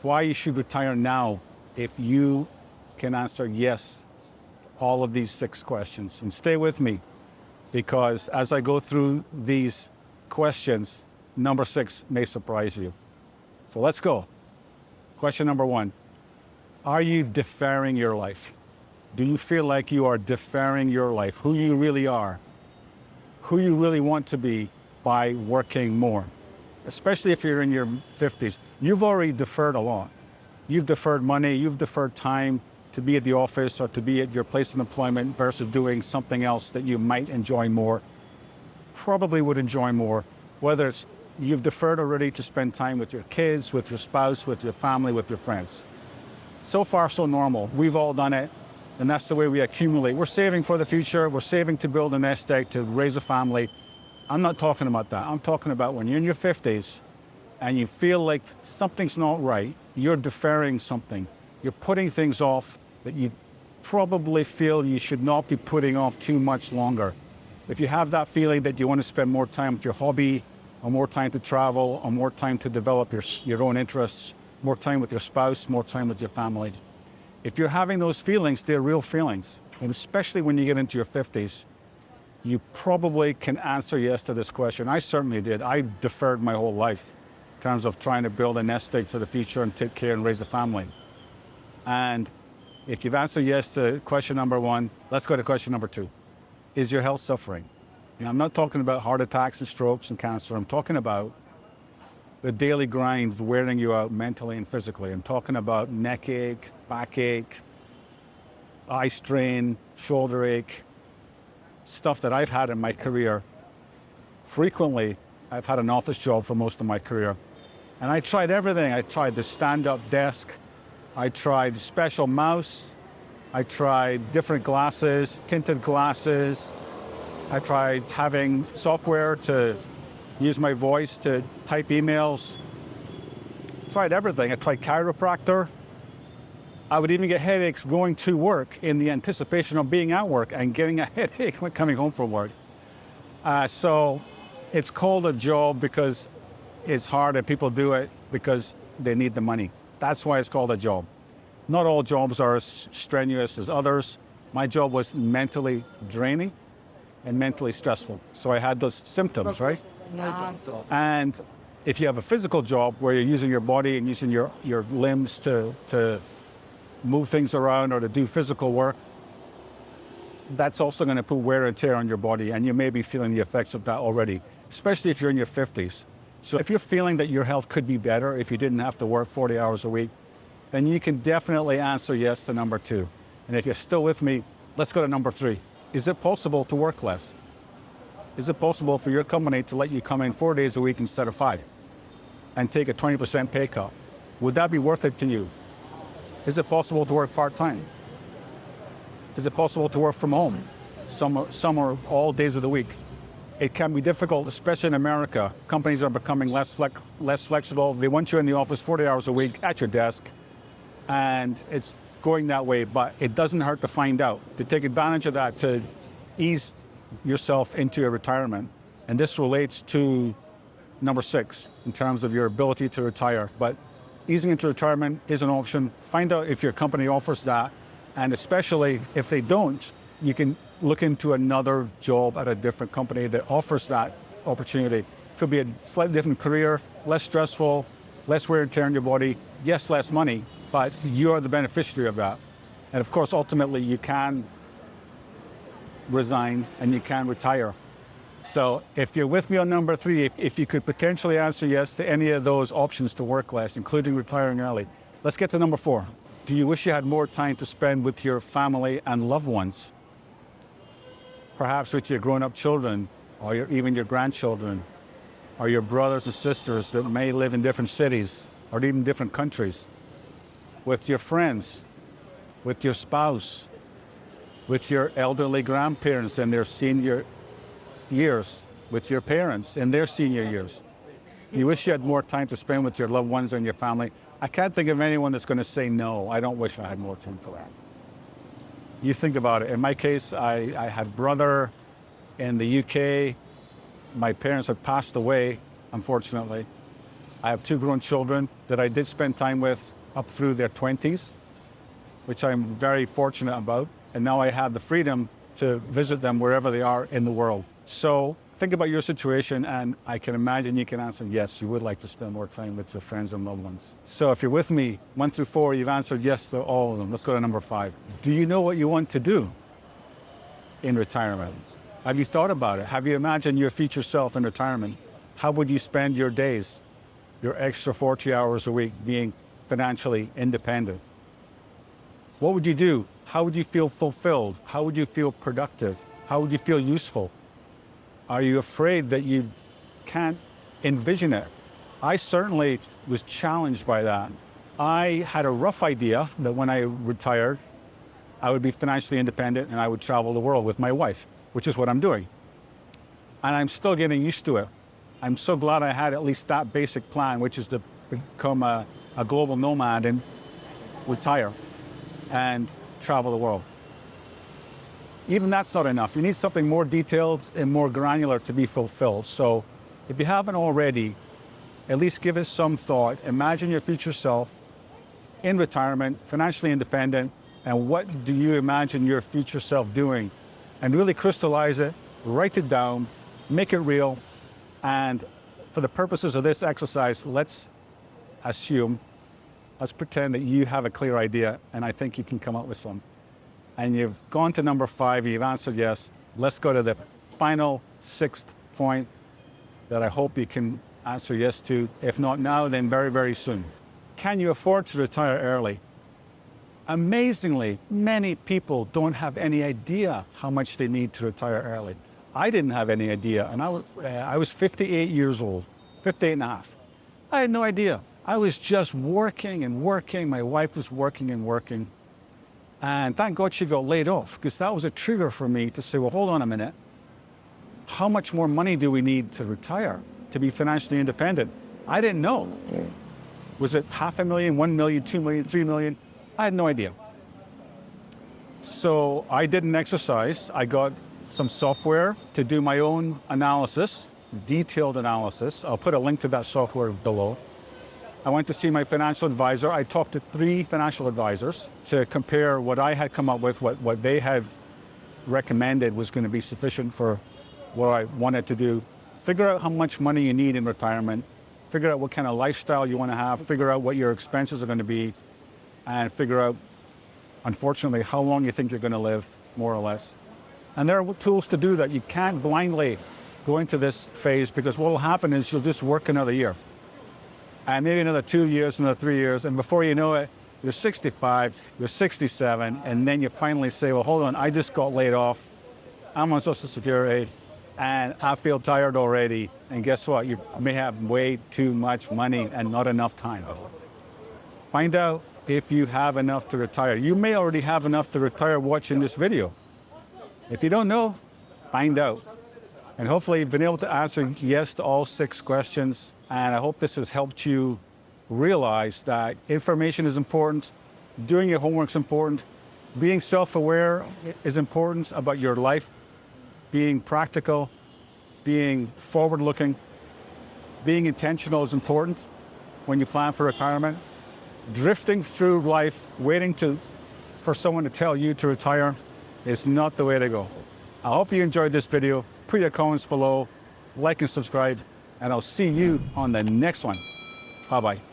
why you should retire now if you can answer yes all of these 6 questions. And stay with me, because as I go through these questions, number 6 may surprise you. So let's go. Question number 1, are you deferring your life? Do you feel like you are deferring your life, who you really are, who you really want to be, by working more? Especially if you're in your 50s, you've already deferred a lot. You've deferred money, you've deferred time to be at the office or to be at your place of employment versus doing something else that you might enjoy more, probably would enjoy more, whether it's you've deferred already to spend time with your kids, with your spouse, with your family, with your friends. So far, so normal. We've all done it, and that's the way we accumulate. We're saving for the future. We're saving to build a nest egg, to raise a family. I'm not talking about that. I'm talking about when you're in your 50s and you feel like something's not right, you're deferring something. You're putting things off that you probably feel you should not be putting off too much longer. If you have that feeling that you want to spend more time with your hobby, or more time to travel, or more time to develop your own interests, more time with your spouse, more time with your family. If you're having those feelings, they're real feelings. And especially when you get into your 50s, you probably can answer yes to this question. I certainly did. I deferred my whole life in terms of trying to build a nest egg for the future and take care and raise a family. And if you've answered yes to question number 1, let's go to question number 2. Is your health suffering? You know, I'm not talking about heart attacks and strokes and cancer. I'm talking about the daily grind wearing you out mentally and physically. I'm talking about neck ache, backache, eye strain, shoulder ache, stuff that I've had in my career. Frequently, I've had an office job for most of my career. And I tried everything. I tried the stand-up desk. I tried special mouse. I tried different glasses, tinted glasses. I tried having software to use my voice to type emails. I tried everything. I tried chiropractor. I would even get headaches going to work in the anticipation of being at work and getting a headache when coming home from work. So it's called a job because it's hard and people do it because they need the money. That's why it's called a job. Not all jobs are as strenuous as others. My job was mentally draining and mentally stressful. So I had those symptoms, right? And if you have a physical job where you're using your body and using your limbs to move things around or to do physical work, that's also going to put wear and tear on your body, and you may be feeling the effects of that already, especially if you're in your 50s. So if you're feeling that your health could be better if you didn't have to work 40 hours a week, then you can definitely answer yes to number 2. And if you're still with me, let's go to number 3. Is it possible to work less? Is it possible for your company to let you come in 4 days a week instead of 5 and take a 20% pay cut? Would that be worth it to you? Is it possible to work part-time? Is it possible to work from home? Some or all days of the week. It can be difficult, especially in America. Companies are becoming less flexible. They want you in the office 40 hours a week at your desk, and it's going that way, but it doesn't hurt to find out, to take advantage of that, to ease yourself into a retirement. And this relates to number 6 in terms of your ability to retire. But easing into retirement is an option. Find out if your company offers that. And especially if they don't, you can look into another job at a different company that offers that opportunity. Could be a slightly different career, less stressful, less wear and tear on your body. Yes, less money, but you are the beneficiary of that. And of course, ultimately, you can resign and you can retire. So if you're with me on number 3, if you could potentially answer yes to any of those options to work less, including retiring early, let's get to number 4. Do you wish you had more time to spend with your family and loved ones? Perhaps with your grown-up children, or even your grandchildren, or your brothers and sisters that may live in different cities, or even different countries. With your friends, with your spouse, with your elderly grandparents in their senior years, with your parents in their senior years. You wish you had more time to spend with your loved ones and your family. I can't think of anyone that's going to say, no, I don't wish I had more time for that. You think about it. In my case, I had a brother in the UK. My parents had passed away, unfortunately. I have 2 grown children that I did spend time with up through their 20s, which I'm very fortunate about. And now I have the freedom to visit them wherever they are in the world. So think about your situation, and I can imagine you can answer yes, you would like to spend more time with your friends and loved ones. So if you're with me, 1 through 4, you've answered yes to all of them. Let's go to number 5. Do you know what you want to do in retirement? Have you thought about it? Have you imagined your future self in retirement? How would you spend your days, your extra 40 hours a week being financially independent? What would you do? How would you feel fulfilled? How would you feel productive? How would you feel useful? Are you afraid that you can't envision it? I certainly was challenged by that. I had a rough idea that when I retired, I would be financially independent and I would travel the world with my wife, which is what I'm doing. And I'm still getting used to it. I'm so glad I had at least that basic plan, which is to become a global nomad and retire and travel the world. Even that's not enough. You need something more detailed and more granular to be fulfilled. So if you haven't already, at least give it some thought. Imagine your future self in retirement, financially independent, and what do you imagine your future self doing? And really crystallize it, write it down, make it real. And for the purposes of this exercise, let's pretend that you have a clear idea, and I think you can come up with some. And you've gone to number 5, you've answered yes. Let's go to the final 6th point that I hope you can answer yes to. If not now, then very, very soon. Can you afford to retire early? Amazingly, many people don't have any idea how much they need to retire early. I didn't have any idea, and I was 58 years old, 58 and a half. I had no idea. I was just working and working. My wife was working and working. And thank God she got laid off, because that was a trigger for me to say, well, hold on a minute. How much more money do we need to retire, to be financially independent? I didn't know. Was it $500,000, 1 million, 2 million, 3 million? I had no idea. So I did an exercise. I got some software to do my own analysis, detailed analysis. I'll put a link to that software below. I went to see my financial advisor. I talked to 3 financial advisors to compare what I had come up with, what they had recommended was going to be sufficient for what I wanted to do. Figure out how much money you need in retirement, figure out what kind of lifestyle you want to have, figure out what your expenses are going to be, and figure out, unfortunately, how long you think you're going to live, more or less. And there are tools to do that. You can't blindly go into this phase, because what will happen is you'll just work another year. And maybe another 2 years, another 3 years, and before you know it, you're 65, you're 67, and then you finally say, well, hold on, I just got laid off, I'm on Social Security, and I feel tired already, and guess what? You may have way too much money and not enough time. Find out if you have enough to retire. You may already have enough to retire watching this video. If you don't know, find out. And hopefully you've been able to answer yes to all 6 questions. And I hope this has helped you realize that information is important, doing your homework is important, being self-aware is important about your life, being practical, being forward-looking, being intentional is important when you plan for retirement. Drifting through life, waiting for someone to tell you to retire is not the way to go. I hope you enjoyed this video. Put your comments below, like and subscribe, and I'll see you on the next one. Bye-bye.